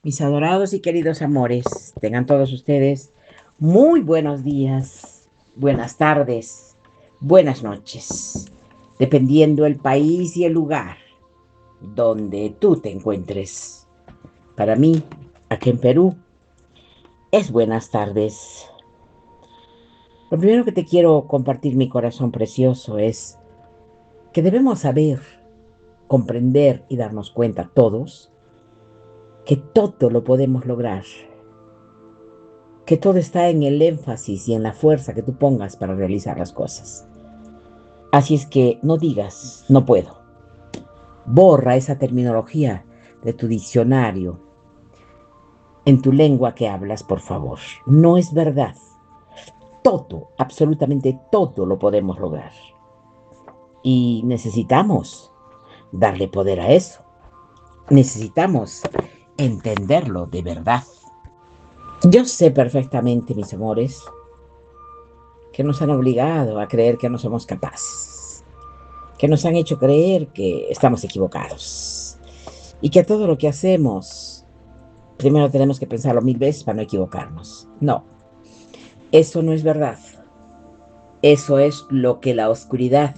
Mis adorados y queridos amores, tengan todos ustedes muy buenos días, buenas tardes, buenas noches, dependiendo el país y el lugar donde tú te encuentres. Para mí, aquí en Perú, es buenas tardes. Lo primero que te quiero compartir, mi corazón precioso, es que debemos saber, comprender y darnos cuenta todos que todo lo podemos lograr, que todo está en el énfasis y en la fuerza que tú pongas para realizar las cosas. Así es que no digas, no puedo. Borra esa terminología de tu diccionario, en tu lengua que hablas, por favor. No es verdad. Todo, absolutamente todo lo podemos lograr. Y necesitamos darle poder a eso. Necesitamos entenderlo de verdad. Yo sé perfectamente, mis amores, que nos han obligado a creer que no somos capaces, que nos han hecho creer que estamos equivocados y que todo lo que hacemos, primero tenemos que pensarlo 1000 veces para no equivocarnos. No, eso no es verdad. Eso es lo que la oscuridad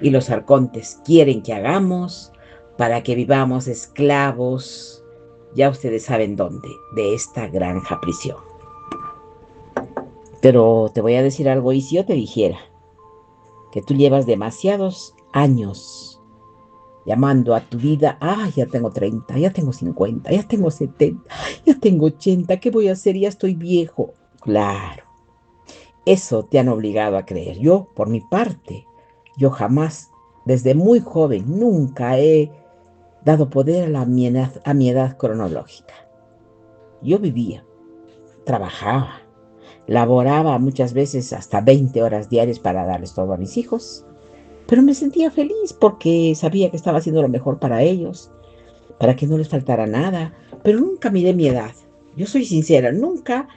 y los arcontes quieren que hagamos para que vivamos esclavos, ya ustedes saben dónde, de esta granja prisión. Pero te voy a decir algo, y si yo te dijera que tú llevas demasiados años llamando a tu vida, ya tengo 30, ya tengo 50, ya tengo 70, ya tengo 80, ¿qué voy a hacer? Ya estoy viejo. Claro, eso te han obligado a creer. Yo, por mi parte, yo jamás, desde muy joven, nunca he dado poder a mi edad cronológica. Yo vivía, trabajaba, laboraba muchas veces hasta 20 horas diarias para darles todo a mis hijos, pero me sentía feliz porque sabía que estaba haciendo lo mejor para ellos, para que no les faltara nada, pero nunca miré mi edad. Yo soy sincera, nunca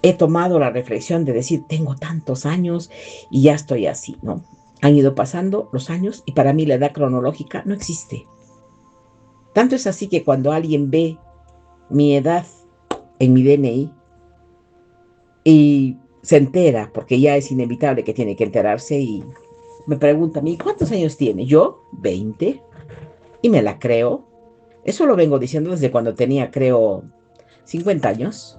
he tomado la reflexión de decir, tengo tantos años y ya estoy así, ¿no? Han ido pasando los años y para mí la edad cronológica no existe. Tanto es así que cuando alguien ve mi edad en mi DNI y se entera, porque ya es inevitable que tiene que enterarse y me pregunta a mí, ¿cuántos años tiene? Yo, 20, y me la creo. Eso lo vengo diciendo desde cuando tenía, creo, 50 años,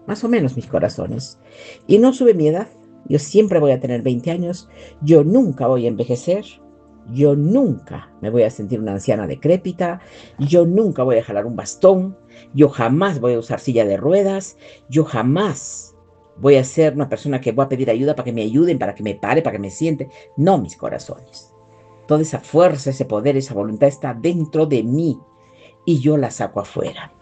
más o menos mis corazones. Y no sube mi edad. Yo siempre voy a tener 20 años. Yo nunca voy a envejecer. Yo nunca me voy a sentir una anciana decrépita. Yo nunca voy a jalar un bastón. Yo jamás voy a usar silla de ruedas. Yo jamás voy a ser una persona que voy a pedir ayuda para que me ayuden, para que me pare, para que me siente. No, mis corazones. Toda esa fuerza, ese poder, esa voluntad está dentro de mí y yo la saco afuera.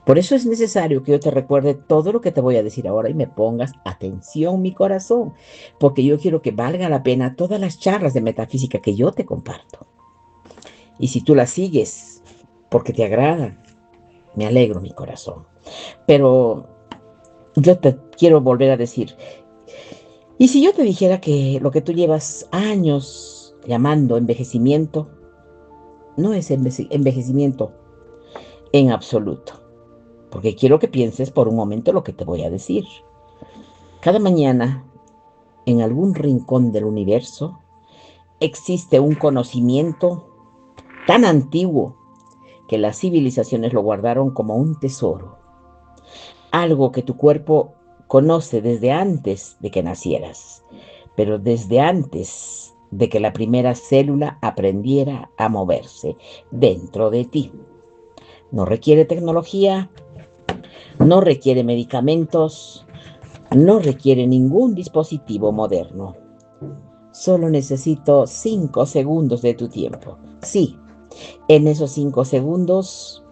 Por eso es necesario que yo te recuerde todo lo que te voy a decir ahora y me pongas atención, mi corazón, porque yo quiero que valga la pena todas las charlas de metafísica que yo te comparto. Y si tú las sigues porque te agradan, me alegro, mi corazón. Pero yo te quiero volver a decir, y si yo te dijera que lo que tú llevas años llamando envejecimiento, no es envejecimiento en absoluto, porque quiero que pienses por un momento lo que te voy a decir. Cada mañana, en algún rincón del universo, existe un conocimiento tan antiguo que las civilizaciones lo guardaron como un tesoro, algo que tu cuerpo conoce desde antes de que nacieras, pero desde antes de que la primera célula aprendiera a moverse dentro de ti. No requiere tecnología, no requiere medicamentos, no requiere ningún dispositivo moderno. Solo necesito 5 segundos de tu tiempo. Sí, en esos 5 segundos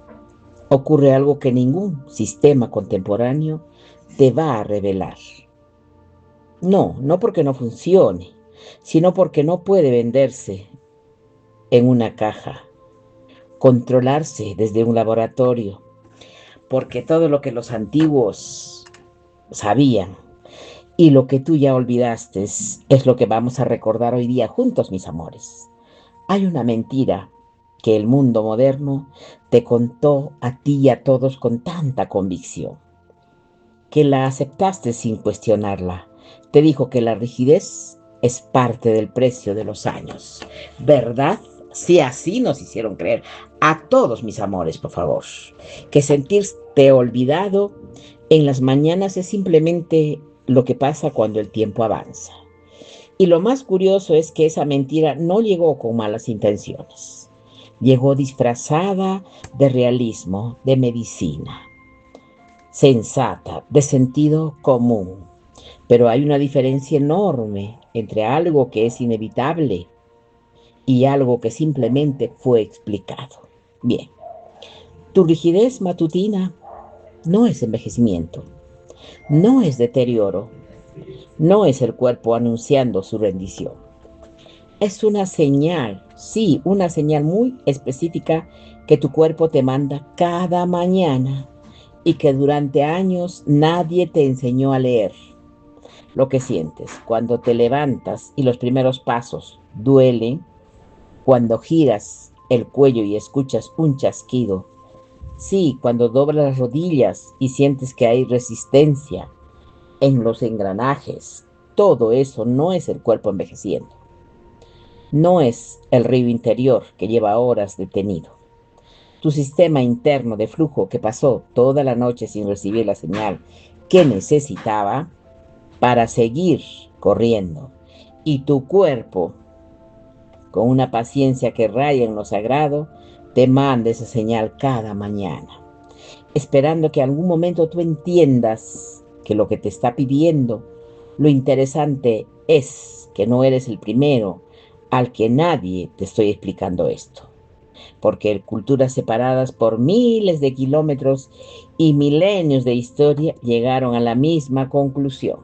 ocurre algo que ningún sistema contemporáneo te va a revelar. No, no porque no funcione, sino porque no puede venderse en una caja, controlarse desde un laboratorio, porque todo lo que los antiguos sabían y lo que tú ya olvidaste es lo que vamos a recordar hoy día juntos, mis amores. Hay una mentira que el mundo moderno te contó a ti y a todos con tanta convicción, que la aceptaste sin cuestionarla. Te dijo que la rigidez es parte del precio de los años. ¿Verdad? Sí, así nos hicieron creer. A todos mis amores, por favor. Que sentirte olvidado en las mañanas es simplemente lo que pasa cuando el tiempo avanza. Y lo más curioso es que esa mentira no llegó con malas intenciones. Llegó disfrazada de realismo, de medicina, sensata, de sentido común. Pero hay una diferencia enorme entre algo que es inevitable y algo que simplemente fue explicado. Bien, tu rigidez matutina no es envejecimiento, no es deterioro, no es el cuerpo anunciando su rendición. Es una señal, sí, una señal muy específica que tu cuerpo te manda cada mañana y que durante años nadie te enseñó a leer. Lo que sientes cuando te levantas y los primeros pasos duelen, cuando giras el cuello y escuchas un chasquido. Sí, cuando doblas las rodillas y sientes que hay resistencia en los engranajes. Todo eso no es el cuerpo envejeciendo. No es el río interior que lleva horas detenido. Tu sistema interno de flujo que pasó toda la noche sin recibir la señal que necesitaba para seguir corriendo. Y tu cuerpo, con una paciencia que raya en lo sagrado, te manda esa señal cada mañana, esperando que algún momento tú entiendas que lo que te está pidiendo, lo interesante es que no eres el primero al que nadie te estoy explicando esto, porque culturas separadas por miles de kilómetros y milenios de historia llegaron a la misma conclusión,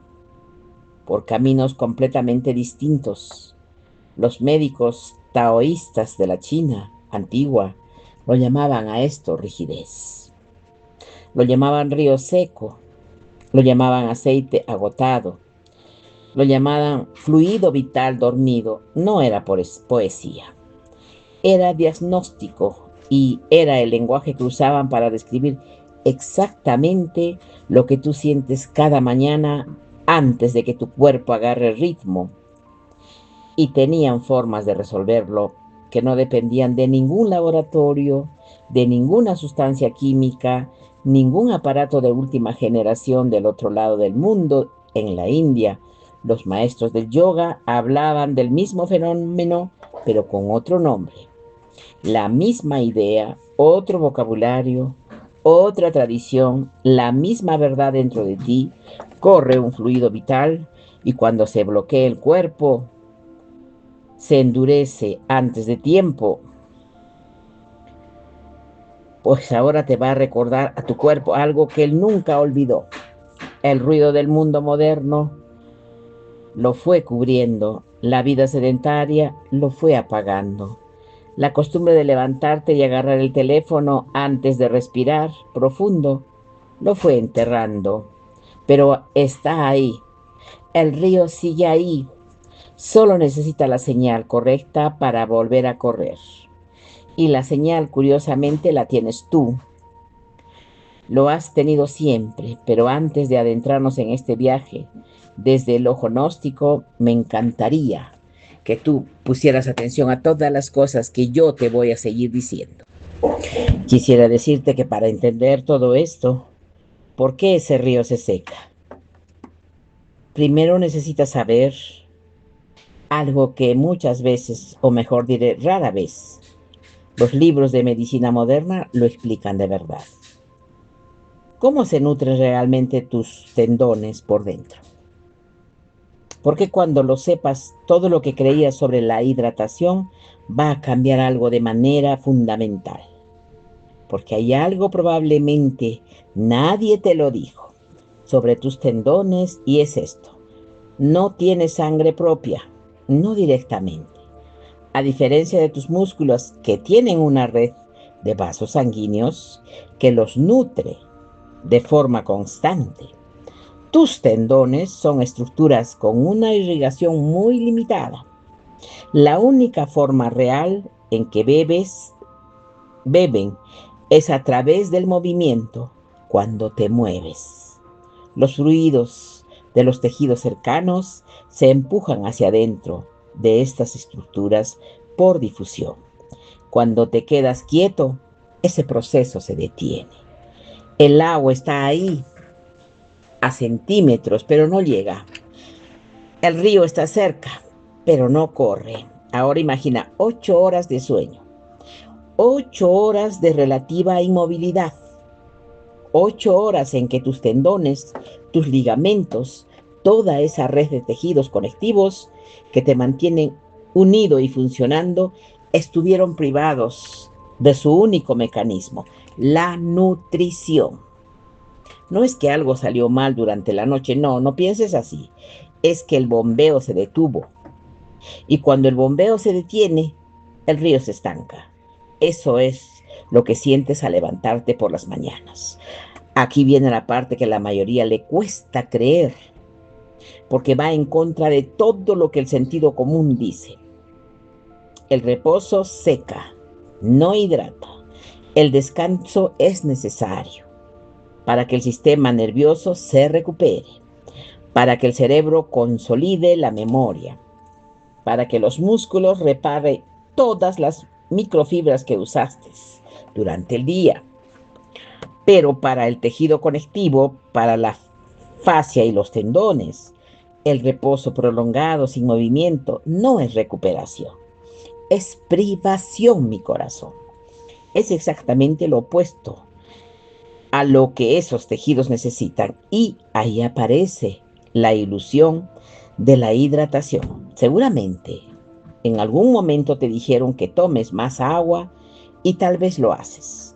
por caminos completamente distintos. Los médicos taoístas de la China antigua lo llamaban a esto rigidez. Lo llamaban río seco, lo llamaban aceite agotado, lo llamaban fluido vital dormido. No era poesía, era diagnóstico y era el lenguaje que usaban para describir exactamente lo que tú sientes cada mañana antes de que tu cuerpo agarre ritmo. Y tenían formas de resolverlo que no dependían de ningún laboratorio, de ninguna sustancia química, ningún aparato de última generación del otro lado del mundo. En la India, los maestros del yoga hablaban del mismo fenómeno, pero con otro nombre. La misma idea, otro vocabulario, otra tradición, la misma verdad dentro de ti. Corre un fluido vital y cuando se bloquea el cuerpo, se endurece antes de tiempo, pues ahora te va a recordar a tu cuerpo algo que él nunca olvidó. El ruido del mundo moderno lo fue cubriendo, la vida sedentaria lo fue apagando. La costumbre de levantarte y agarrar el teléfono antes de respirar profundo lo fue enterrando. Pero está ahí, el río sigue ahí, solo necesita la señal correcta para volver a correr. Y la señal, curiosamente, la tienes tú. Lo has tenido siempre, pero antes de adentrarnos en este viaje, desde el ojo gnóstico, me encantaría que tú pusieras atención a todas las cosas que yo te voy a seguir diciendo. Quisiera decirte que para entender todo esto, ¿por qué ese río se seca? Primero necesitas saber algo que muchas veces, o mejor diré, rara vez, los libros de medicina moderna lo explican de verdad. ¿Cómo se nutren realmente tus tendones por dentro? Porque cuando lo sepas, todo lo que creías sobre la hidratación va a cambiar algo de manera fundamental. Porque hay algo probablemente nadie te lo dijo sobre tus tendones y es esto. No tienes sangre propia, no directamente. A diferencia de tus músculos que tienen una red de vasos sanguíneos que los nutre de forma constante. Tus tendones son estructuras con una irrigación muy limitada. La única forma real en que bebes beben es a través del movimiento cuando te mueves. Los fluidos de los tejidos cercanos se empujan hacia adentro de estas estructuras por difusión. Cuando te quedas quieto, ese proceso se detiene. El agua está ahí a centímetros, pero no llega. El río está cerca, pero no corre. Ahora imagina 8 horas de sueño, 8 horas de relativa inmovilidad, 8 horas en que tus tendones, tus ligamentos, toda esa red de tejidos conectivos que te mantienen unido y funcionando, estuvieron privados de su único mecanismo, la nutrición. No es que algo salió mal durante la noche, no, no pienses así. Es que el bombeo se detuvo. Y cuando el bombeo se detiene, el río se estanca. Eso es lo que sientes al levantarte por las mañanas. Aquí viene la parte que a la mayoría le cuesta creer, porque va en contra de todo lo que el sentido común dice. El reposo seca, no hidrata. El descanso es necesario para que el sistema nervioso se recupere, para que el cerebro consolide la memoria, para que los músculos reparen todas las microfibras que usaste durante el día. Pero para el tejido conectivo, para la fascia y los tendones, el reposo prolongado sin movimiento no es recuperación, es privación, mi corazón. Es exactamente lo opuesto a lo que esos tejidos necesitan. Y ahí aparece la ilusión de la hidratación. Seguramente en algún momento te dijeron que tomes más agua y tal vez lo haces.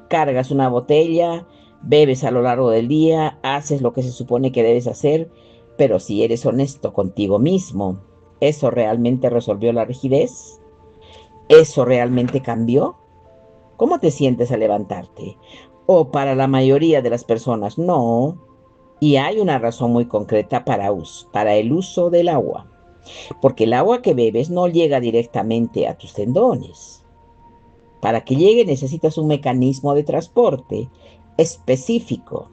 Cargas una botella, bebes a lo largo del día, haces lo que se supone que debes hacer, pero si eres honesto contigo mismo, ¿eso realmente resolvió la rigidez? ¿Eso realmente cambió? ¿Cómo te sientes al levantarte? O para la mayoría de las personas, no. Y hay una razón muy concreta para el uso del agua. Porque el agua que bebes no llega directamente a tus tendones. Para que llegue necesitas un mecanismo de transporte específico.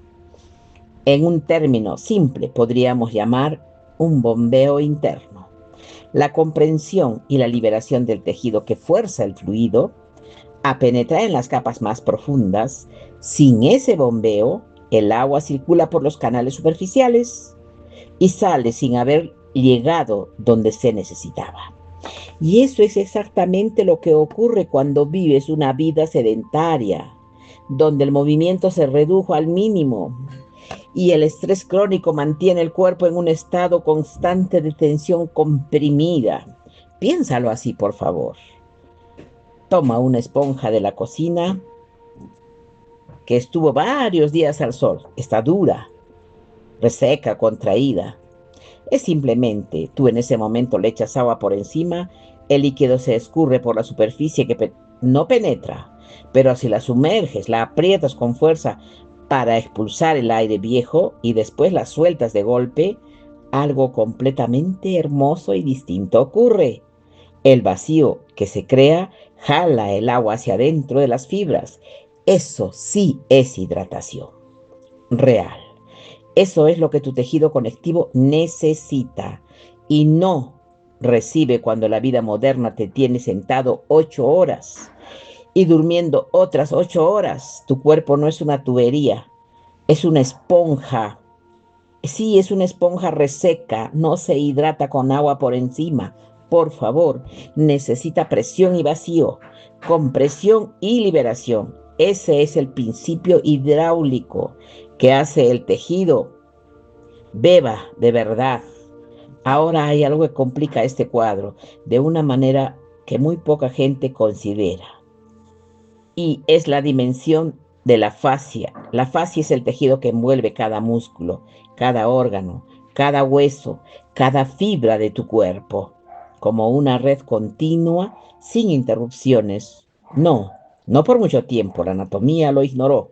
En un término simple podríamos llamar un bombeo interno. La comprensión y la liberación del tejido que fuerza el fluido a penetrar en las capas más profundas. Sin ese bombeo, el agua circula por los canales superficiales y sale sin haber llegado donde se necesitaba. Y eso es exactamente lo que ocurre cuando vives una vida sedentaria, donde el movimiento se redujo al mínimo y el estrés crónico mantiene el cuerpo en un estado constante de tensión comprimida. Piénsalo así, por favor. Toma una esponja de la cocina que estuvo varios días al sol. Está dura, reseca, contraída. Es simplemente, tú en ese momento le echas agua por encima, el líquido se escurre por la superficie que no penetra, pero si la sumerges, la aprietas con fuerza para expulsar el aire viejo y después la sueltas de golpe, algo completamente hermoso y distinto ocurre. El vacío que se crea jala el agua hacia adentro de las fibras. Eso sí es hidratación real. Eso es lo que tu tejido conectivo necesita y no recibe cuando la vida moderna te tiene sentado 8 horas y durmiendo otras 8 horas. Tu cuerpo no es una tubería, es una esponja. Sí, es una esponja reseca, no se hidrata con agua por encima. Por favor, necesita presión y vacío, compresión y liberación. Ese es el principio hidráulico que hace el tejido beba de verdad. Ahora hay algo que complica este cuadro de una manera que muy poca gente considera. Y es la dimensión de la fascia. La fascia es el tejido que envuelve cada músculo, cada órgano, cada hueso, cada fibra de tu cuerpo, como una red continua sin interrupciones. No, no por mucho tiempo, la anatomía lo ignoró.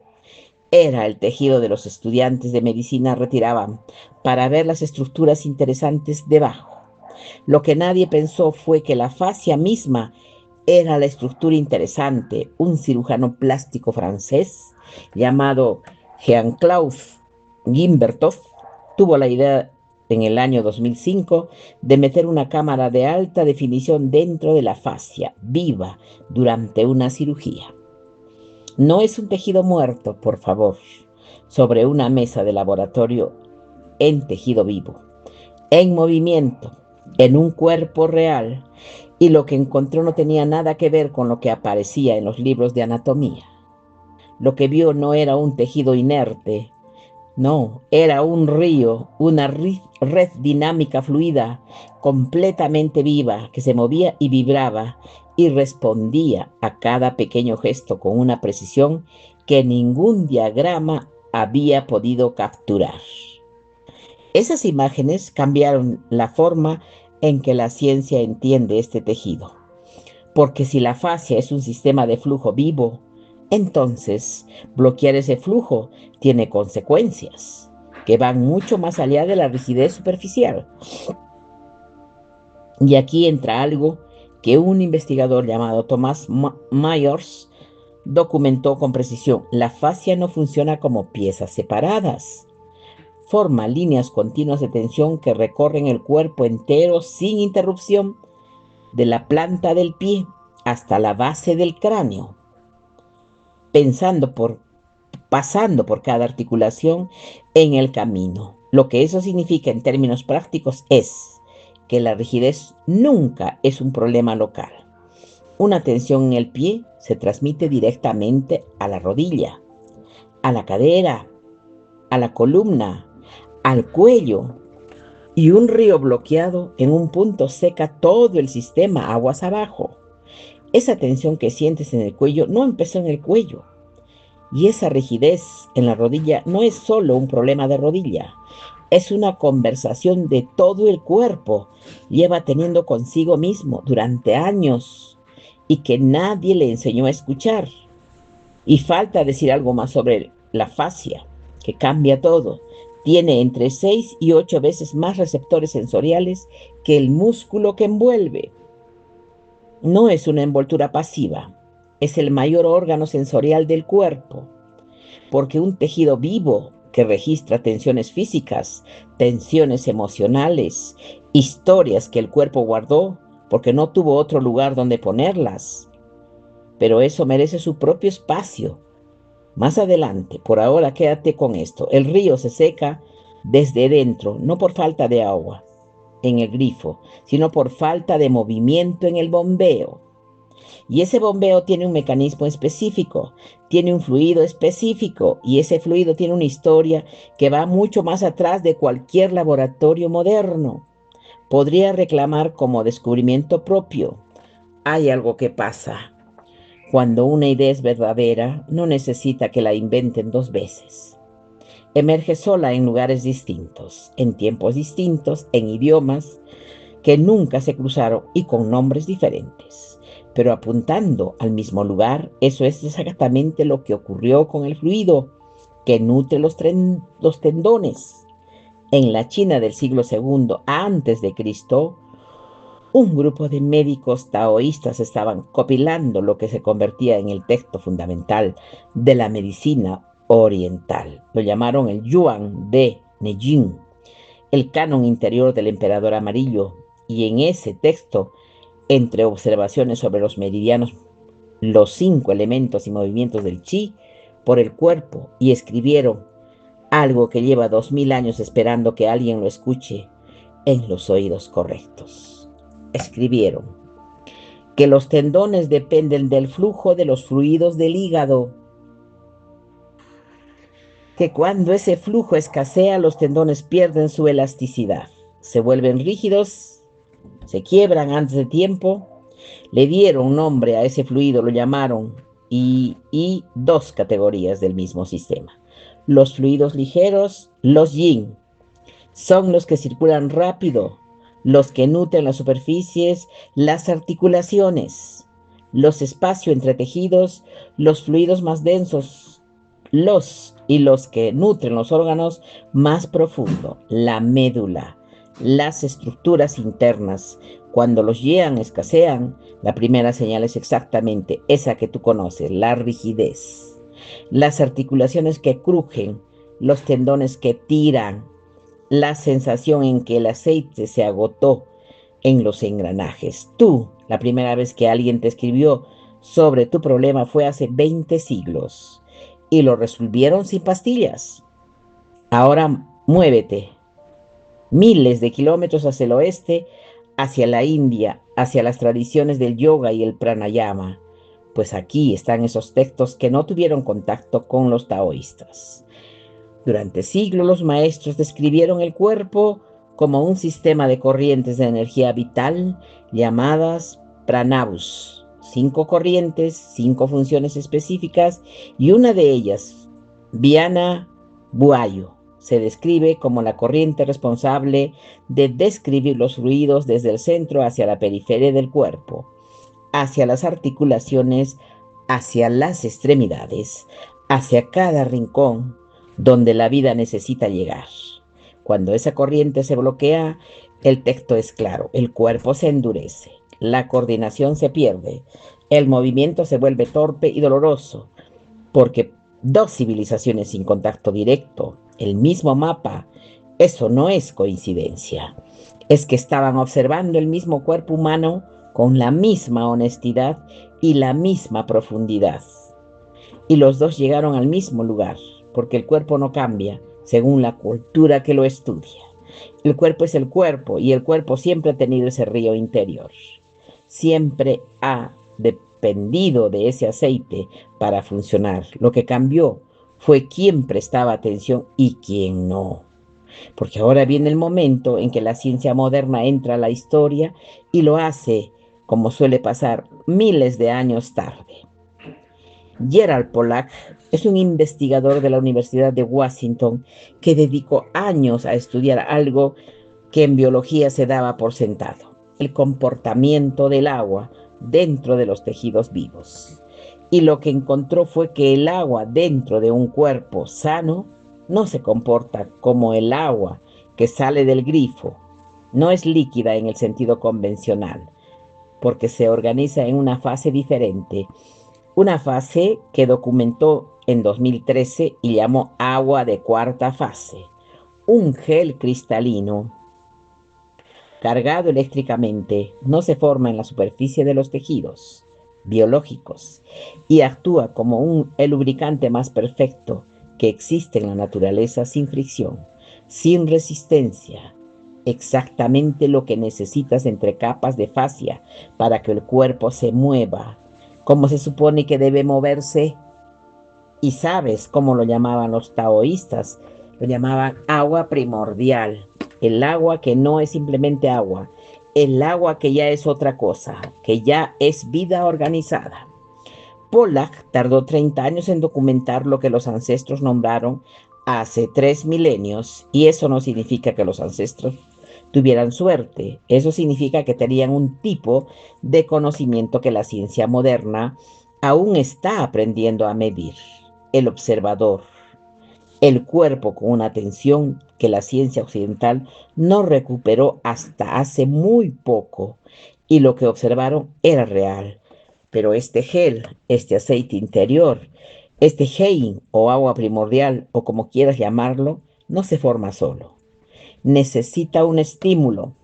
Era el tejido de los estudiantes de medicina retiraban para ver las estructuras interesantes debajo. Lo que nadie pensó fue que la fascia misma era la estructura interesante. Un cirujano plástico francés llamado Jean-Claude Gimbertov tuvo la idea en el año 2005 de meter una cámara de alta definición dentro de la fascia viva durante una cirugía. No es un tejido muerto, por favor, sobre una mesa de laboratorio en tejido vivo, en movimiento, en un cuerpo real, y lo que encontró no tenía nada que ver con lo que aparecía en los libros de anatomía. Lo que vio no era un tejido inerte, no, era un río, una red dinámica fluida, completamente viva, que se movía y vibraba y respondía a cada pequeño gesto con una precisión que ningún diagrama había podido capturar. Esas imágenes cambiaron la forma en que la ciencia entiende este tejido. Porque si la fascia es un sistema de flujo vivo, entonces bloquear ese flujo tiene consecuencias que van mucho más allá de la rigidez superficial. Y aquí entra algo que un investigador llamado Thomas Myers documentó con precisión. La fascia no funciona como piezas separadas. Forma líneas continuas de tensión que recorren el cuerpo entero sin interrupción, de la planta del pie hasta la base del cráneo, pasando por cada articulación en el camino. Lo que eso significa en términos prácticos es que la rigidez nunca es un problema local. Una tensión en el pie se transmite directamente a la rodilla, a la cadera, a la columna, al cuello, y un río bloqueado en un punto seca todo el sistema aguas abajo. Esa tensión que sientes en el cuello no empezó en el cuello. Y esa rigidez en la rodilla no es solo un problema de rodilla, es una conversación de todo el cuerpo. Lleva teniendo consigo mismo durante años y que nadie le enseñó a escuchar. Y falta decir algo más sobre la fascia, que cambia todo. Tiene entre 6 y 8 veces más receptores sensoriales que el músculo que envuelve. No es una envoltura pasiva, es el mayor órgano sensorial del cuerpo, porque un tejido vivo que registra tensiones físicas, tensiones emocionales, historias que el cuerpo guardó porque no tuvo otro lugar donde ponerlas. Pero eso merece su propio espacio. Más adelante, por ahora quédate con esto. El río se seca desde dentro, no por falta de agua en el grifo, sino por falta de movimiento en el bombeo. Y ese bombeo tiene un mecanismo específico, tiene un fluido específico, y ese fluido tiene una historia que va mucho más atrás de cualquier laboratorio moderno. Podría reclamar como descubrimiento propio. Hay algo que pasa. Cuando una idea es verdadera, no necesita que la inventen 2 veces. Emerge sola en lugares distintos, en tiempos distintos, en idiomas que nunca se cruzaron y con nombres diferentes, pero apuntando al mismo lugar. Eso es exactamente lo que ocurrió con el fluido que nutre los tendones. En la China del siglo II antes de Cristo, un grupo de médicos taoístas estaban compilando lo que se convertía en el texto fundamental de la medicina oriental. Lo llamaron el Yuan de Neijing, el canon interior del emperador amarillo, y en ese texto, entre observaciones sobre los meridianos, los 5 elementos y movimientos del chi por el cuerpo, y escribieron algo que lleva 2000 años esperando que alguien lo escuche en los oídos correctos. Escribieron que los tendones dependen del flujo de los fluidos del hígado, que cuando ese flujo escasea, los tendones pierden su elasticidad, se vuelven rígidos, se quiebran antes de tiempo. Le dieron nombre a ese fluido, lo llamaron, y 2 categorías del mismo sistema. Los fluidos ligeros, los yin, son los que circulan rápido, los que nutren las superficies, las articulaciones, los espacios entre tejidos, los fluidos más densos, los que nutren los órganos más profundos, la médula, las estructuras internas. Cuando los yang escasean, la primera señal es exactamente esa que tú conoces, la rigidez. Las articulaciones que crujen, los tendones que tiran, la sensación en que el aceite se agotó en los engranajes. Tú, la primera vez que alguien te escribió sobre tu problema fue hace 20 siglos y lo resolvieron sin pastillas. Ahora muévete miles de kilómetros hacia el oeste, hacia la India, hacia las tradiciones del yoga y el pranayama, pues aquí están esos textos que no tuvieron contacto con los taoístas. Durante siglos los maestros describieron el cuerpo como un sistema de corrientes de energía vital llamadas pranavus. 5 corrientes, 5 funciones específicas y una de ellas, Viana Buayo, se describe como la corriente responsable de describir los fluidos desde el centro hacia la periferia del cuerpo, hacia las articulaciones, hacia las extremidades, hacia cada rincón donde la vida necesita llegar. Cuando esa corriente se bloquea, el texto es claro, el cuerpo se endurece, la coordinación se pierde, el movimiento se vuelve torpe y doloroso, porque 2 civilizaciones sin contacto directo, el mismo mapa, eso no es coincidencia, es que estaban observando el mismo cuerpo humano con la misma honestidad y la misma profundidad. Y los dos llegaron al mismo lugar, porque el cuerpo no cambia según la cultura que lo estudia. El cuerpo es el cuerpo y el cuerpo siempre ha tenido ese río interior. Siempre ha dependido de ese aceite para funcionar. Lo que cambió fue quién prestaba atención y quién no. Porque ahora viene el momento en que la ciencia moderna entra a la historia y lo hace, como suele pasar, miles de años tarde. Gerald Pollack es un investigador de la Universidad de Washington que dedicó años a estudiar algo que en biología se daba por sentado, el comportamiento del agua dentro de los tejidos vivos. Y lo que encontró fue que el agua dentro de un cuerpo sano no se comporta como el agua que sale del grifo. No es líquida en el sentido convencional, porque se organiza en una fase diferente. Una fase que documentó en 2013 y llamó agua de cuarta fase. Un gel cristalino cargado eléctricamente no se forma en la superficie de los tejidos biológicos y actúa como el lubricante más perfecto que existe en la naturaleza, sin fricción, sin resistencia, exactamente lo que necesitas entre capas de fascia para que el cuerpo se mueva como se supone que debe moverse. Y sabes cómo lo llamaban los taoístas, lo llamaban agua primordial, el agua que no es simplemente agua, el agua que ya es otra cosa, que ya es vida organizada. Pollack tardó 30 años en documentar lo que los ancestros nombraron hace 3 milenios, y eso no significa que los ancestros tuvieran suerte, eso significa que tenían un tipo de conocimiento que la ciencia moderna aún está aprendiendo a medir. El observador, el cuerpo con una atención que la ciencia occidental no recuperó hasta hace muy poco, y lo que observaron era real. Pero este gel, este aceite interior, este hein o agua primordial o como quieras llamarlo, no se forma solo. Necesita un estímulo,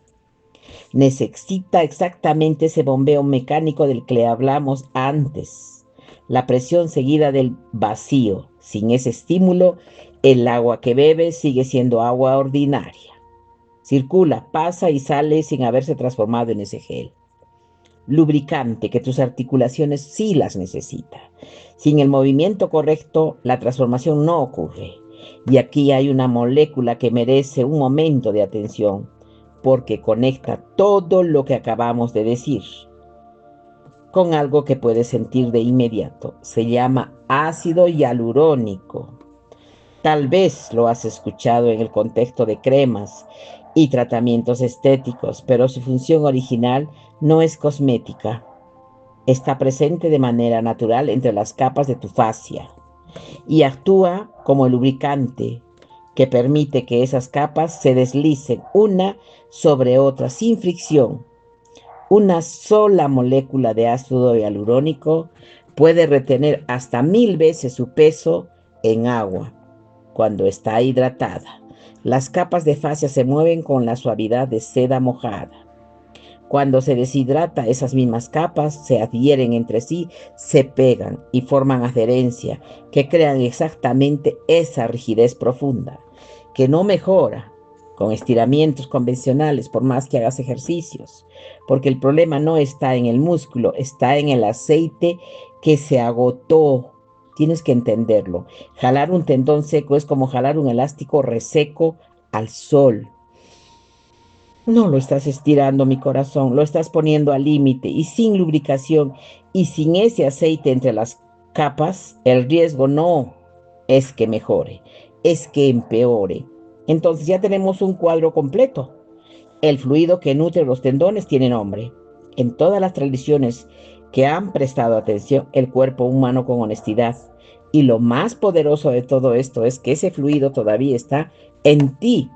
necesita exactamente ese bombeo mecánico del que hablamos antes, la presión seguida del vacío. Sin ese estímulo, el agua que bebe sigue siendo agua ordinaria. Circula, pasa y sale sin haberse transformado en ese gel. Lubricante que tus articulaciones sí las necesitan. Sin el movimiento correcto, la transformación no ocurre. Y aquí hay una molécula que merece un momento de atención, porque conecta todo lo que acabamos de decir con algo que puedes sentir de inmediato. Se llama ácido hialurónico. Tal vez lo has escuchado en el contexto de cremas y tratamientos estéticos, pero su función original no es cosmética. Está presente de manera natural entre las capas de tu fascia y actúa como el lubricante que permite que esas capas se deslicen una sobre otra sin fricción. Una sola molécula de ácido hialurónico puede retener hasta 1000 veces su peso en agua cuando está hidratada. Las capas de fascia se mueven con la suavidad de seda mojada. Cuando se deshidrata, esas mismas capas se adhieren entre sí, se pegan y forman adherencia, que crean exactamente esa rigidez profunda, que no mejora con estiramientos convencionales por más que hagas ejercicios, porque el problema no está en el músculo, está en el aceite que se agotó. Tienes que entenderlo. Jalar un tendón seco es como jalar un elástico reseco al sol. No lo estás estirando, mi corazón, lo estás poniendo al límite y sin lubricación y sin ese aceite entre las capas, el riesgo no es que mejore, es que empeore. Entonces ya tenemos un cuadro completo. El fluido que nutre los tendones tiene nombre. En todas las tradiciones que han prestado atención, el cuerpo humano con honestidad. Y lo más poderoso de todo esto es que ese fluido todavía está en ti.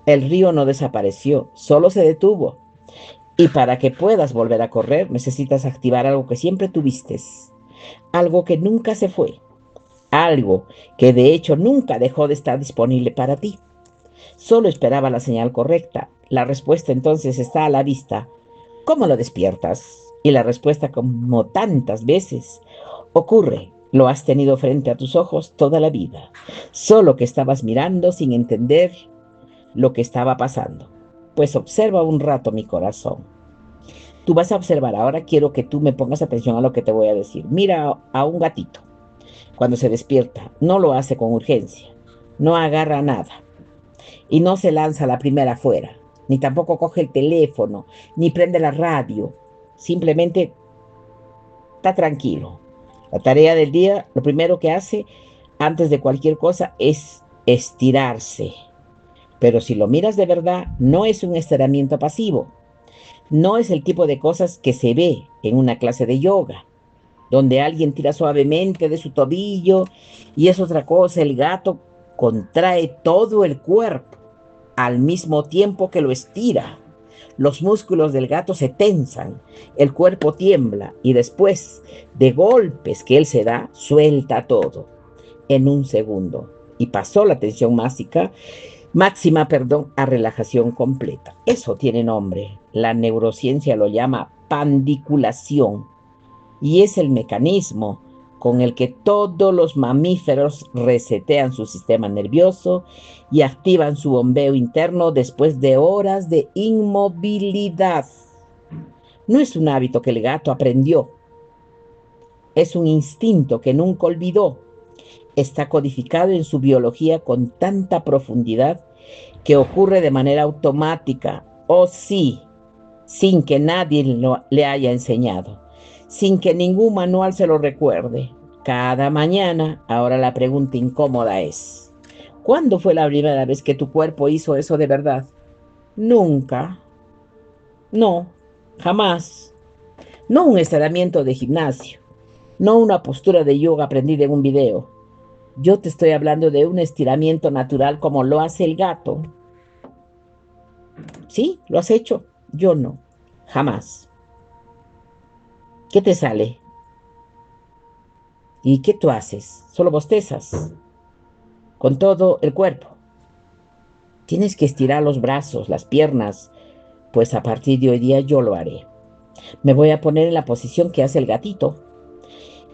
El río no desapareció, solo se detuvo. Y para que puedas volver a correr, necesitas activar algo que siempre tuviste, algo que nunca se fue, algo que de hecho nunca dejó de estar disponible para ti. Solo esperaba la señal correcta. La respuesta entonces está a la vista. ¿Cómo lo despiertas? Y la respuesta, como tantas veces, ocurre. Lo has tenido frente a tus ojos toda la vida, solo que estabas mirando sin entender lo que estaba pasando. Pues observa un rato, mi corazón. Tú vas a observar. Ahora quiero que tú me pongas atención a lo que te voy a decir. Mira a un gatito. Cuando se despierta, no lo hace con urgencia. No agarra nada. Y no se lanza la primera afuera. Ni tampoco coge el teléfono. Ni prende la radio. Simplemente está tranquilo. La tarea del día, lo primero que hace antes de cualquier cosa es estirarse. Pero si lo miras de verdad, no es un estiramiento pasivo. No es el tipo de cosas que se ve en una clase de yoga, donde alguien tira suavemente de su tobillo y es otra cosa. El gato contrae todo el cuerpo al mismo tiempo que lo estira. Los músculos del gato se tensan, el cuerpo tiembla y después de golpes que él se da, suelta todo en un segundo. Y pasó la tensión máxima, a relajación completa. Eso tiene nombre. La neurociencia lo llama pandiculación y es el mecanismo con el que todos los mamíferos resetean su sistema nervioso y activan su bombeo interno después de horas de inmovilidad. No es un hábito que el gato aprendió, es un instinto que nunca olvidó. Está codificado en su biología con tanta profundidad que ocurre de manera automática, o sí, sin que nadie le haya enseñado, sin que ningún manual se lo recuerde. Cada mañana, ahora la pregunta incómoda es, ¿cuándo fue la primera vez que tu cuerpo hizo eso de verdad? Nunca. No, jamás. No un estiramiento de gimnasio, no una postura de yoga aprendida en un video. Yo te estoy hablando de un estiramiento natural como lo hace el gato. ¿Sí? ¿Lo has hecho? Yo no. Jamás. ¿Qué te sale? ¿Y qué tú haces? Solo bostezas. Con todo el cuerpo. Tienes que estirar los brazos, las piernas. Pues a partir de hoy día yo lo haré. Me voy a poner en la posición que hace el gatito.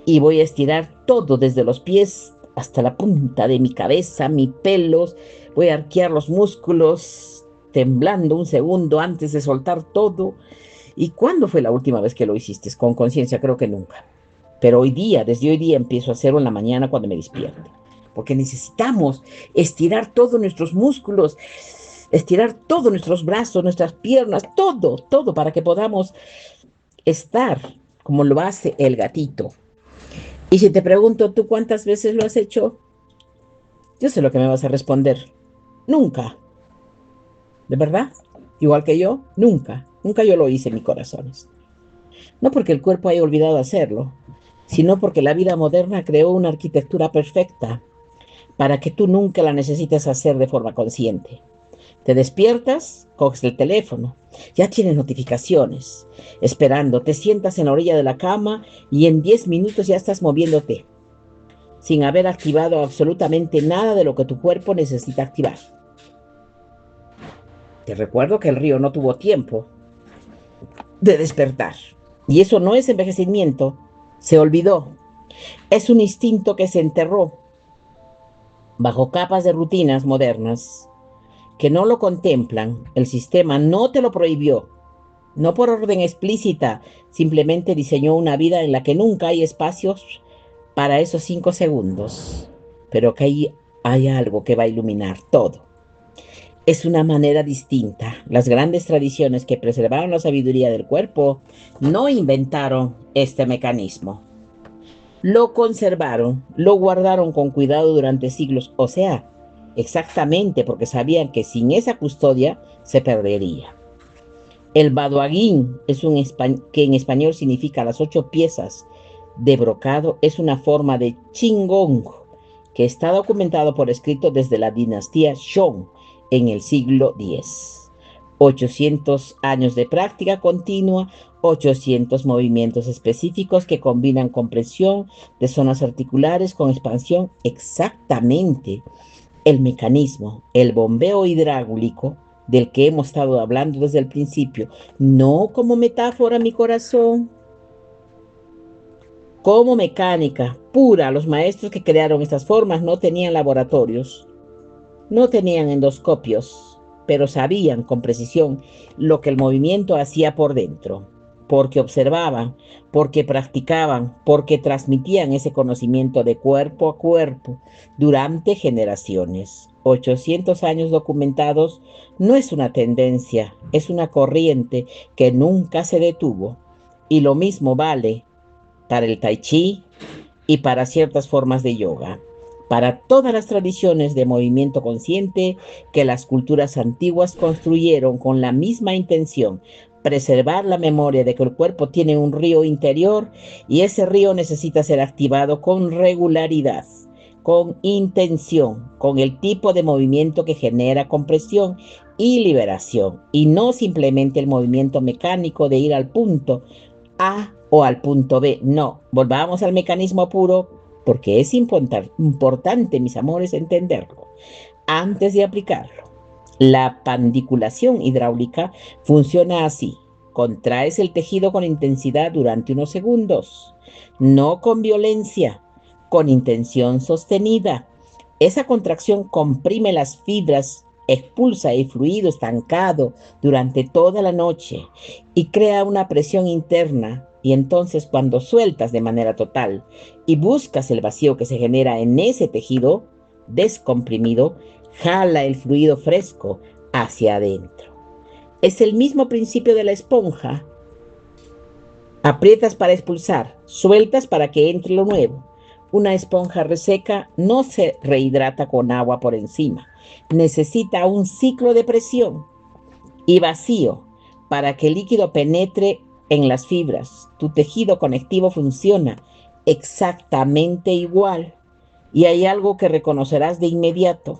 Y voy a estirar todo desde los pies hasta la punta de mi cabeza, mis pelos. Voy a arquear los músculos, temblando un segundo antes de soltar todo. ¿Y cuándo fue la última vez que lo hiciste? Con conciencia, creo que nunca. Pero hoy día, desde hoy día, empiezo a hacerlo en la mañana cuando me despierte. Porque necesitamos estirar todos nuestros músculos, estirar todos nuestros brazos, nuestras piernas, todo, todo, para que podamos estar como lo hace el gatito. Y si te pregunto, ¿tú cuántas veces lo has hecho? Yo sé lo que me vas a responder. Nunca. ¿De verdad? Igual que yo, nunca. Nunca yo lo hice, mi corazones. No porque el cuerpo haya olvidado hacerlo, sino porque la vida moderna creó una arquitectura perfecta para que tú nunca la necesites hacer de forma consciente. Te despiertas, coges el teléfono, ya tienes notificaciones, esperando, te sientas en la orilla de la cama y en 10 minutos ya estás moviéndote, sin haber activado absolutamente nada de lo que tu cuerpo necesita activar. Te recuerdo que el río no tuvo tiempo de despertar. Y eso no es envejecimiento, se olvidó. Es un instinto que se enterró bajo capas de rutinas modernas que no lo contemplan. El sistema no te lo prohibió, no por orden explícita, simplemente diseñó una vida en la que nunca hay espacios para esos 5 segundos, pero que ahí hay algo que va a iluminar todo. Es una manera distinta. Las grandes tradiciones que preservaron la sabiduría del cuerpo no inventaron este mecanismo. Lo conservaron, lo guardaron con cuidado durante siglos, o sea, exactamente porque sabían que sin esa custodia se perdería. El badoaguín, que en español significa las 8 piezas de brocado, es una forma de qigong que está documentado por escrito desde la dinastía Shōng en el siglo X. 800 años de práctica continua, 800 movimientos específicos que combinan compresión de zonas articulares con expansión. Exactamente el mecanismo, el bombeo hidráulico del que hemos estado hablando desde el principio, no como metáfora, mi corazón, como mecánica pura. Los maestros que crearon estas formas no tenían laboratorios, no tenían endoscopios, pero sabían con precisión lo que el movimiento hacía por dentro, porque observaban, porque practicaban, porque transmitían ese conocimiento de cuerpo a cuerpo durante generaciones. 800 años documentados no es una tendencia, es una corriente que nunca se detuvo. Y lo mismo vale para el tai chi y para ciertas formas de yoga, para todas las tradiciones de movimiento consciente que las culturas antiguas construyeron con la misma intención: preservar la memoria de que el cuerpo tiene un río interior y ese río necesita ser activado con regularidad, con intención, con el tipo de movimiento que genera compresión y liberación, y no simplemente el movimiento mecánico de ir al punto A o al punto B. No, volvamos al mecanismo puro, porque es importante, mis amores, entenderlo antes de aplicarlo. La pandiculación hidráulica funciona así: contraes el tejido con intensidad durante unos segundos, no con violencia, con intención sostenida. Esa contracción comprime las fibras, expulsa el fluido estancado durante toda la noche y crea una presión interna. Y entonces, cuando sueltas de manera total y buscas el vacío que se genera en ese tejido descomprimido, jala el fluido fresco hacia adentro. Es el mismo principio de la esponja. Aprietas para expulsar, sueltas para que entre lo nuevo. Una esponja reseca no se rehidrata con agua por encima. Necesita un ciclo de presión y vacío para que el líquido penetre en las fibras. Tu tejido conectivo funciona exactamente igual, y hay algo que reconocerás de inmediato.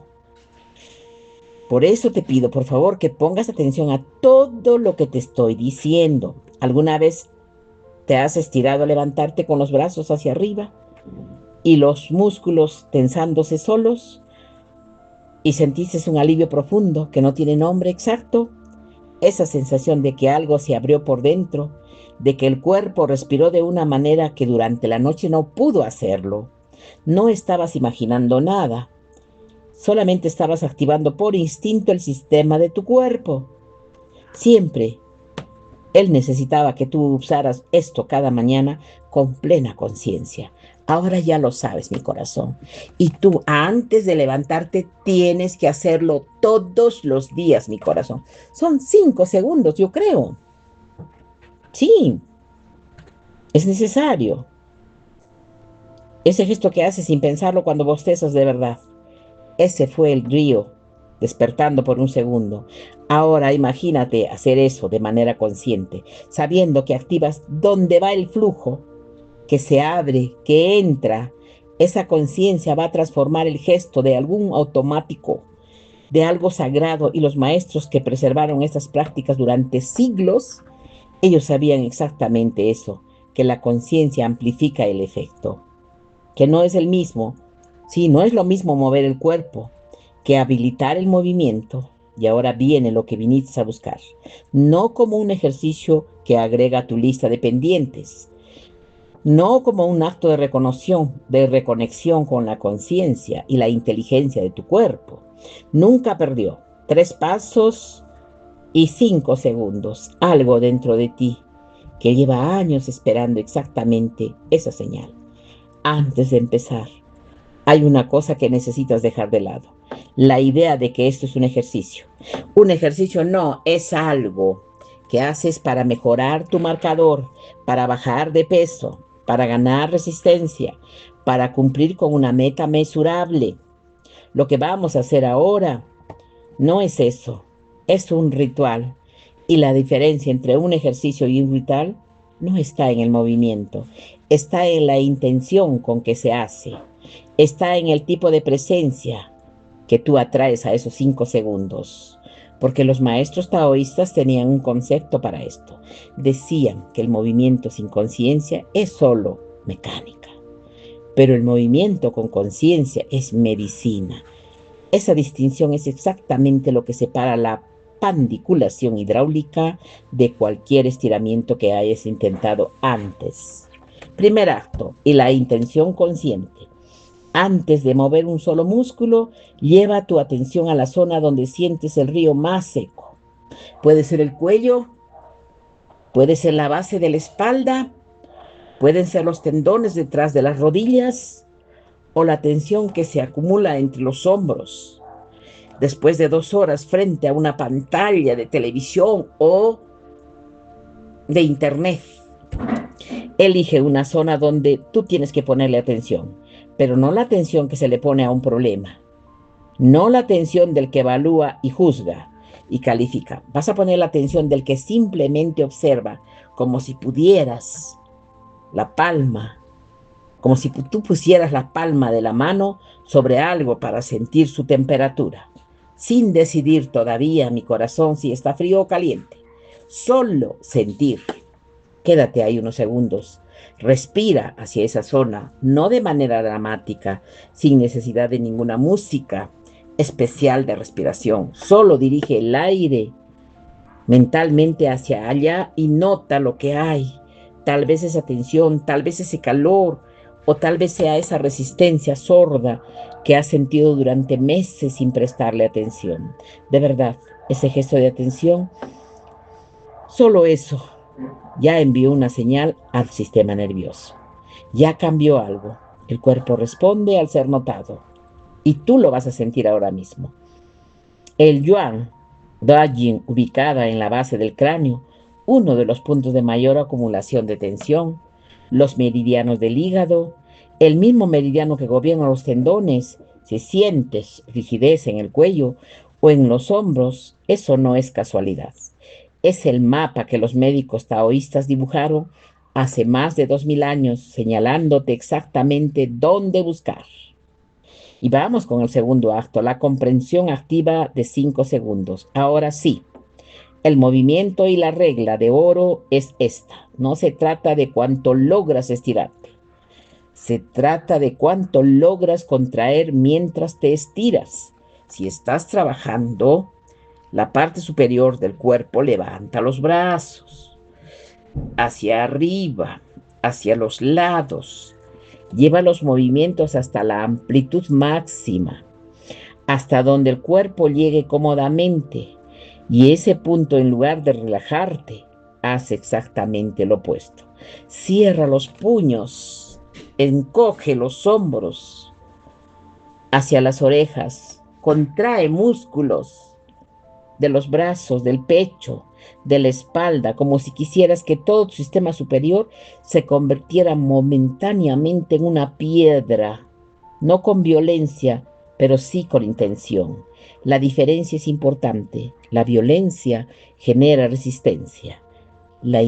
Por eso te pido, por favor, que pongas atención a todo lo que te estoy diciendo. ¿Alguna vez te has estirado a levantarte con los brazos hacia arriba y los músculos tensándose solos y sentiste un alivio profundo que no tiene nombre exacto? Esa sensación de que algo se abrió por dentro, de que el cuerpo respiró de una manera que durante la noche no pudo hacerlo. No estabas imaginando nada, solamente estabas activando por instinto el sistema de tu cuerpo. Siempre él necesitaba que tú usaras esto cada mañana con plena conciencia. Ahora ya lo sabes, mi corazón. Y tú, antes de levantarte, tienes que hacerlo todos los días, mi corazón. Son 5 segundos, yo creo. Sí, es necesario. Ese gesto que haces sin pensarlo cuando bostezas de verdad. Ese fue el río despertando por un segundo. Ahora imagínate hacer eso de manera consciente, sabiendo que activas dónde va el flujo, que se abre, que entra, Esa conciencia va a transformar el gesto de algún automático, de algo sagrado, y los maestros que preservaron estas prácticas durante siglos, ellos sabían exactamente eso, que la conciencia amplifica el efecto, que no es el mismo, sí, no es lo mismo mover el cuerpo que habilitar el movimiento. Y ahora viene lo que viniste a buscar, no como un ejercicio que agrega a tu lista de pendientes, no como un acto de reconexión con la conciencia y la inteligencia de tu cuerpo. Nunca perdió. 3 pasos y 5 segundos, algo dentro de ti que lleva años esperando exactamente esa señal. Antes de empezar, hay una cosa que necesitas dejar de lado. La idea de que esto es un ejercicio. Un ejercicio no, es algo que haces para mejorar tu marcador, para bajar de peso, para ganar resistencia, para cumplir con una meta mesurable. Lo que vamos a hacer ahora no es eso, es un ritual. Y la diferencia entre un ejercicio y un ritual no está en el movimiento, está en la intención con que se hace, está en el tipo de presencia que tú atraes a esos 5 segundos. Porque los maestros taoístas tenían un concepto para esto. Decían que el movimiento sin conciencia es solo mecánica, pero el movimiento con conciencia es medicina. Esa distinción es exactamente lo que separa la pandiculación hidráulica de cualquier estiramiento que hayas intentado antes. Primer acto, y la intención consciente. Antes de mover un solo músculo, lleva tu atención a la zona donde sientes el río más seco. Puede ser el cuello, puede ser la base de la espalda, pueden ser los tendones detrás de las rodillas o la tensión que se acumula entre los hombros. Después de 2 horas frente a una pantalla de televisión o de internet, elige una zona donde tú tienes que ponerle atención, pero no la atención que se le pone a un problema, no la atención del que evalúa y juzga y califica. Vas a poner la atención del que simplemente observa, como si pudieras la palma, como si tú pusieras la palma de la mano sobre algo para sentir su temperatura, sin decidir todavía, mi corazón, si está frío o caliente. Solo sentir. Quédate ahí unos segundos. Respira hacia esa zona, no de manera dramática, sin necesidad de ninguna música especial de respiración. Solo dirige el aire mentalmente hacia allá y nota lo que hay. Tal vez esa tensión, tal vez ese calor, o tal vez sea esa resistencia sorda que has sentido durante meses sin prestarle atención. De verdad, ese gesto de atención, solo eso, ya envió una señal al sistema nervioso. Ya cambió algo. El cuerpo responde al ser notado. Y tú lo vas a sentir ahora mismo. El yuan, Dajin, ubicada en la base del cráneo, uno de los puntos de mayor acumulación de tensión, los meridianos del hígado, el mismo meridiano que gobierna los tendones. Si sientes rigidez en el cuello o en los hombros, eso no es casualidad. Es el mapa que los médicos taoístas dibujaron hace más de 2000 años, señalándote exactamente dónde buscar. Y vamos con el segundo acto, la comprensión activa de 5 segundos. Ahora sí, el movimiento y la regla de oro es esta. No se trata de cuánto logras estirarte. Se trata de cuánto logras contraer mientras te estiras. Si estás trabajando la parte superior del cuerpo, levanta los brazos hacia arriba, hacia los lados. Lleva los movimientos hasta la amplitud máxima, hasta donde el cuerpo llegue cómodamente. Y ese punto, en lugar de relajarte, hace exactamente lo opuesto. Cierra los puños, encoge los hombros hacia las orejas, contrae músculos de los brazos, del pecho, de la espalda, como si quisieras que todo tu sistema superior se convirtiera momentáneamente en una piedra, no con violencia, pero sí con intención. La diferencia es importante. La violencia genera resistencia. La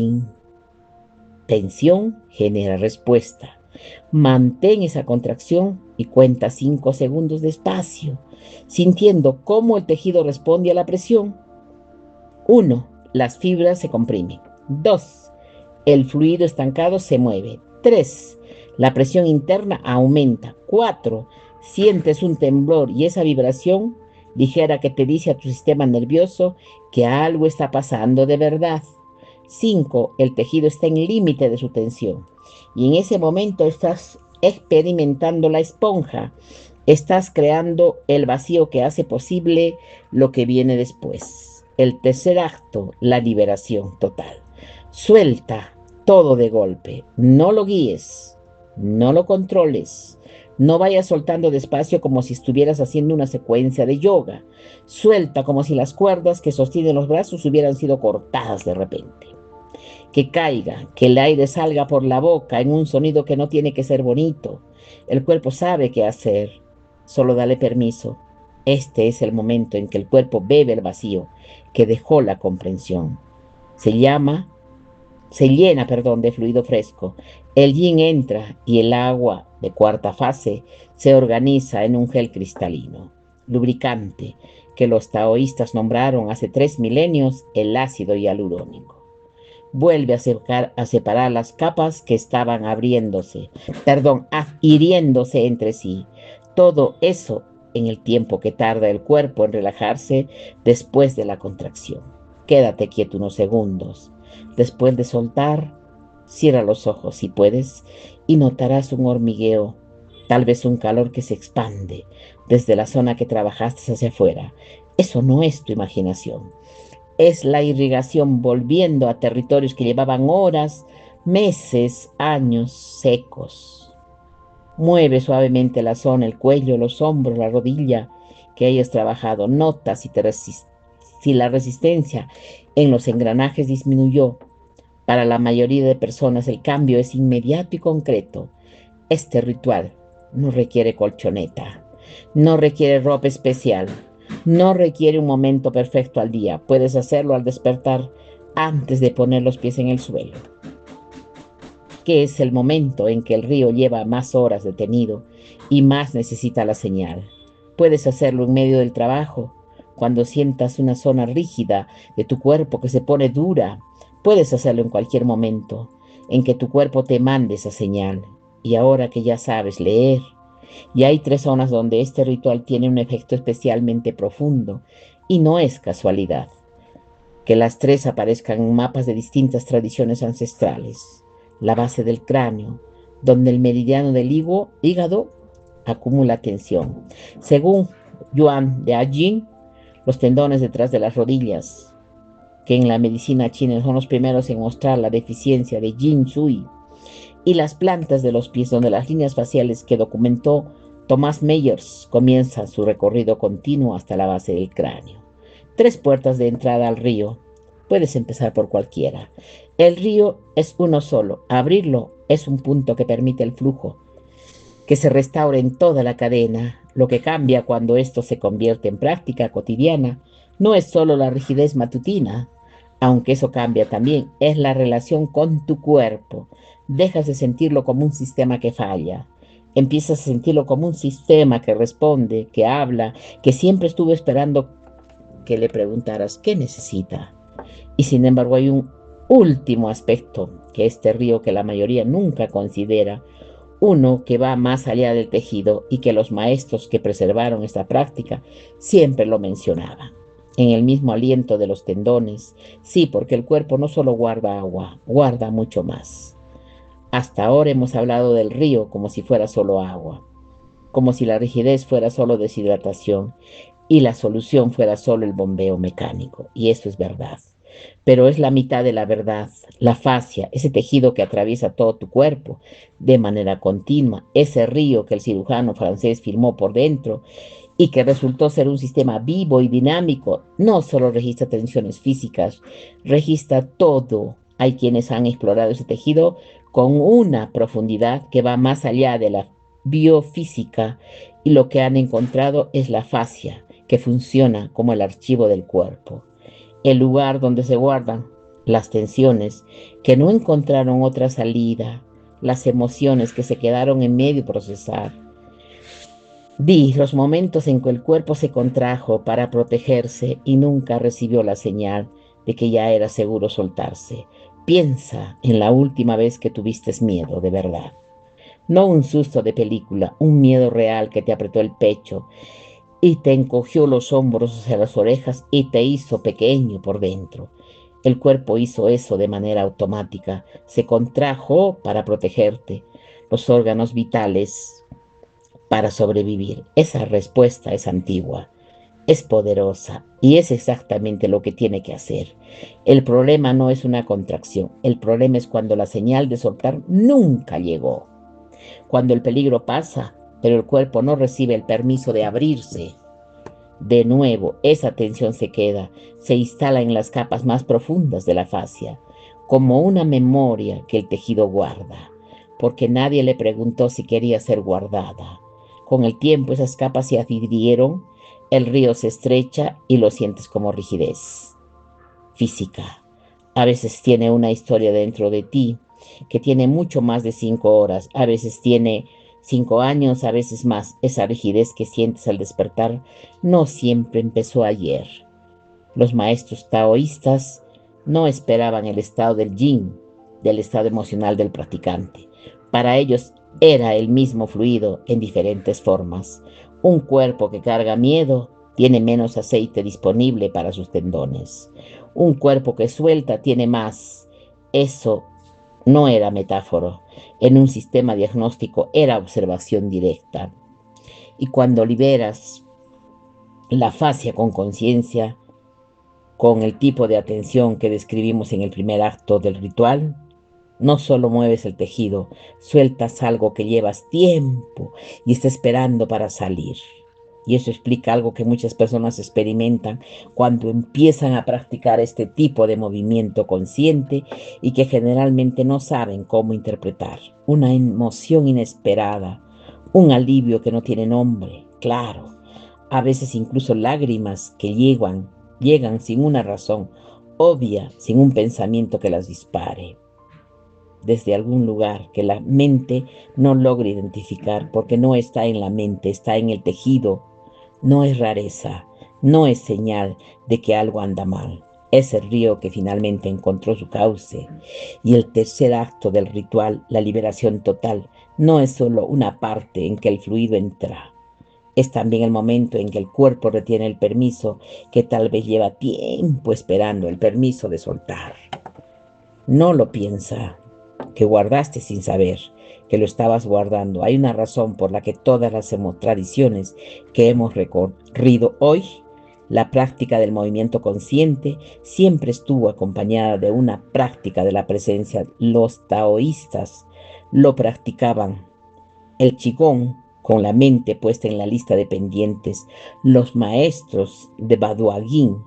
intención genera respuesta. Mantén esa contracción y cuenta 5 segundos despacio, sintiendo cómo el tejido responde a la presión. 1. Las fibras se comprimen. 2. El fluido estancado se mueve. 3. La presión interna aumenta. 4. Sientes un temblor y esa vibración ligera que te dice a tu sistema nervioso que algo está pasando de verdad. 5. El tejido está en límite de su tensión. Y en ese momento estás experimentando la esponja. Estás creando el vacío que hace posible lo que viene después. El tercer acto, la liberación total. Suelta todo de golpe. No lo guíes, no lo controles. No vayas soltando despacio como si estuvieras haciendo una secuencia de yoga. Suelta como si las cuerdas que sostienen los brazos hubieran sido cortadas de repente. Que caiga, que el aire salga por la boca en un sonido que no tiene que ser bonito. El cuerpo sabe qué hacer, solo dale permiso. Este es el momento en que el cuerpo bebe el vacío que dejó la comprensión. Se llena, de fluido fresco. El yin entra y el agua de cuarta fase se organiza en un gel cristalino, lubricante, que los taoístas nombraron hace 3 milenios el ácido hialurónico. Vuelve a separar las capas que estaban hiriéndose entre sí. Todo eso en el tiempo que tarda el cuerpo en relajarse después de la contracción. Quédate quieto unos segundos. Después de soltar, cierra los ojos si puedes y notarás un hormigueo, tal vez un calor que se expande desde la zona que trabajaste hacia afuera. Eso no es tu imaginación. Es la irrigación volviendo a territorios que llevaban horas, meses, años secos. Mueve suavemente la zona, el cuello, los hombros, la rodilla que hayas trabajado. Nota si la resistencia en los engranajes disminuyó. Para la mayoría de personas el cambio es inmediato y concreto. Este ritual no requiere colchoneta, no requiere ropa especial, no requiere un momento perfecto al día. Puedes hacerlo al despertar antes de poner los pies en el suelo, que es el momento en que el río lleva más horas detenido y más necesita la señal. Puedes hacerlo en medio del trabajo, cuando sientas una zona rígida de tu cuerpo que se pone dura. Puedes hacerlo en cualquier momento en que tu cuerpo te mande esa señal. Y ahora que ya sabes leer, y hay 3 zonas donde este ritual tiene un efecto especialmente profundo, y no es casualidad que las 3 aparezcan en mapas de distintas tradiciones ancestrales. La base del cráneo, donde el meridiano del hígado acumula tensión. Según Yuan de Ajin, los tendones detrás de las rodillas, que en la medicina china son los primeros en mostrar la deficiencia de Yin Sui, y las plantas de los pies, donde las líneas faciales que documentó Thomas Meyers comienzan su recorrido continuo hasta la base del cráneo. 3 puertas de entrada al río. Puedes empezar por cualquiera. El río es uno solo. Abrirlo es un punto que permite el flujo, que se restaure en toda la cadena. Lo que cambia cuando esto se convierte en práctica cotidiana no es solo la rigidez matutina, aunque eso cambia también, es la relación con tu cuerpo. Dejas de sentirlo como un sistema que falla. Empiezas a sentirlo como un sistema que responde, que habla, que siempre estuvo esperando que le preguntaras qué necesita. Y sin embargo hay un último aspecto, que este río que la mayoría nunca considera, uno que va más allá del tejido y que los maestros que preservaron esta práctica siempre lo mencionaban. En el mismo aliento de los tendones, sí, porque el cuerpo no solo guarda agua, guarda mucho más. Hasta ahora hemos hablado del río como si fuera solo agua, como si la rigidez fuera solo deshidratación y la solución fuera solo el bombeo mecánico, y eso es verdad. Pero es la mitad de la verdad, la fascia, ese tejido que atraviesa todo tu cuerpo de manera continua, ese río que el cirujano francés firmó por dentro y que resultó ser un sistema vivo y dinámico. No solo registra tensiones físicas, registra todo. Hay quienes han explorado ese tejido con una profundidad que va más allá de la biofísica, y lo que han encontrado es la fascia, que funciona como el archivo del cuerpo, el lugar donde se guardan las tensiones que no encontraron otra salida, las emociones que se quedaron en medio procesar. Di los momentos en que el cuerpo se contrajo para protegerse y nunca recibió la señal de que ya era seguro soltarse. Piensa en la última vez que tuviste miedo de verdad. No un susto de película, un miedo real que te apretó el pecho y te encogió los hombros hacia las orejas y te hizo pequeño por dentro. El cuerpo hizo eso de manera automática, se contrajo para protegerte. Los órganos vitales para sobrevivir. Esa respuesta es antigua, es poderosa y es exactamente lo que tiene que hacer. El problema no es una contracción, el problema es cuando la señal de soltar nunca llegó. Cuando el peligro pasa, pero el cuerpo no recibe el permiso de abrirse. De nuevo, esa tensión se queda, se instala en las capas más profundas de la fascia, como una memoria que el tejido guarda, porque nadie le preguntó si quería ser guardada. Con el tiempo esas capas se adhirieron, el río se estrecha y lo sientes como rigidez física. A veces tiene una historia dentro de ti que tiene mucho más de 5 horas, a veces tiene 5 años, a veces más. Esa rigidez que sientes al despertar no siempre empezó ayer. Los maestros taoístas no esperaban el estado del yin, del estado emocional del practicante. Para ellos era el mismo fluido en diferentes formas. Un cuerpo que carga miedo tiene menos aceite disponible para sus tendones. Un cuerpo que suelta tiene más. Eso no era metáforo. En un sistema diagnóstico era observación directa. Y cuando liberas la fascia con conciencia, con el tipo de atención que describimos en el primer acto del ritual, no solo mueves el tejido, sueltas algo que llevas tiempo y está esperando para salir. Y eso explica algo que muchas personas experimentan cuando empiezan a practicar este tipo de movimiento consciente y que generalmente no saben cómo interpretar. Una emoción inesperada, un alivio que no tiene nombre, claro. A veces incluso lágrimas que llegan sin una razón obvia, sin un pensamiento que las dispare desde algún lugar que la mente no logra identificar, porque no está en la mente, está en el tejido. No es rareza, no es señal de que algo anda mal. Es el río que finalmente encontró su cauce. Y el tercer acto del ritual, la liberación total, no es solo una parte en que el fluido entra. Es también el momento en que el cuerpo retiene el permiso que tal vez lleva tiempo esperando el permiso de soltar. No lo piensa, que guardaste sin saber que lo estabas guardando. Hay una razón por la que todas las tradiciones que hemos recorrido hoy, la práctica del movimiento consciente siempre estuvo acompañada de una práctica de la presencia. Los taoístas lo practicaban. El qigong, con la mente puesta en la lista de pendientes. Los maestros de Baduagin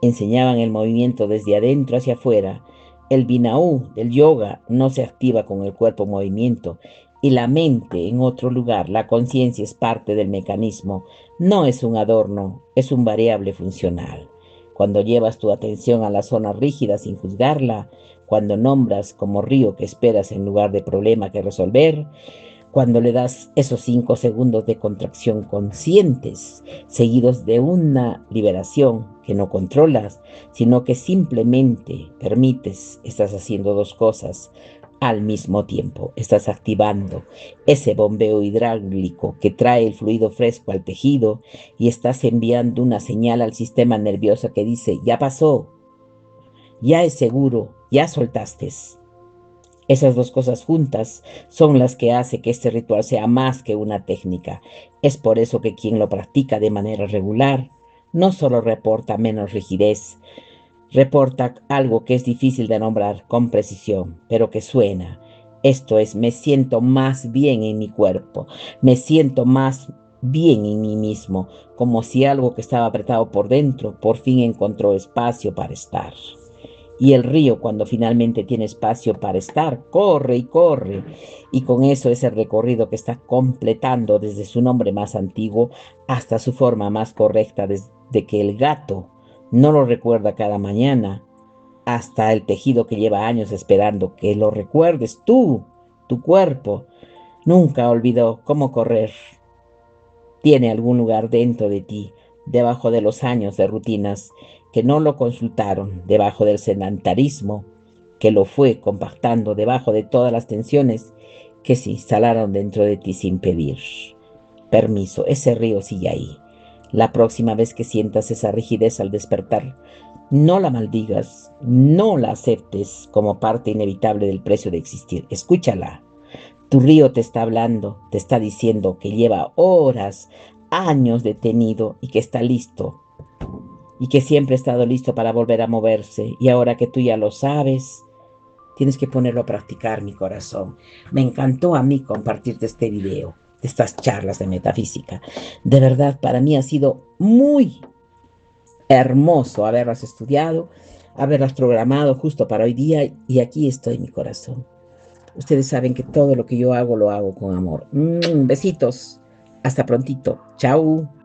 enseñaban el movimiento desde adentro hacia afuera. El Binau del yoga no se activa con el cuerpo en movimiento y la mente en otro lugar. La conciencia es parte del mecanismo, no es un adorno, es un variable funcional. Cuando llevas tu atención a la zona rígida sin juzgarla, cuando nombras como río que esperas en lugar de problema que resolver, cuando le das esos 5 segundos de contracción conscientes, seguidos de una liberación que no controlas, sino que simplemente permites, estás haciendo dos cosas al mismo tiempo. Estás activando ese bombeo hidráulico que trae el fluido fresco al tejido y estás enviando una señal al sistema nervioso que dice, ya pasó, ya es seguro, ya soltaste. Esas dos cosas juntas son las que hace que este ritual sea más que una técnica. Es por eso que quien lo practica de manera regular no solo reporta menos rigidez, reporta algo que es difícil de nombrar con precisión, pero que suena. Esto es, me siento más bien en mi cuerpo, me siento más bien en mí mismo, como si algo que estaba apretado por dentro por fin encontró espacio para estar. Y el río, cuando finalmente tiene espacio para estar, corre y corre. Y con eso es el recorrido que está completando desde su nombre más antiguo hasta su forma más correcta, desde que el gato no lo recuerda cada mañana hasta el tejido que lleva años esperando que lo recuerdes tú Tu cuerpo nunca olvidó cómo correr. Tiene algún lugar dentro de ti, debajo de los años de rutinas que no lo consultaron, debajo del sedentarismo que lo fue compactando, debajo de todas las tensiones que se instalaron dentro de ti sin pedir permiso. Ese río sigue ahí. La próxima vez que sientas esa rigidez al despertar, no la maldigas, no la aceptes como parte inevitable del precio de existir. Escúchala. Tu río te está hablando, te está diciendo que lleva horas, años detenido y que está listo y que siempre ha estado listo para volver a moverse. Y ahora que tú ya lo sabes, tienes que ponerlo a practicar, mi corazón. Me encantó a mí compartirte este video, estas charlas de metafísica. De verdad, para mí ha sido muy hermoso haberlas estudiado, haberlas programado justo para hoy día y aquí estoy, mi corazón. Ustedes saben que todo lo que yo hago lo hago con amor. Besitos. Hasta prontito. Chao.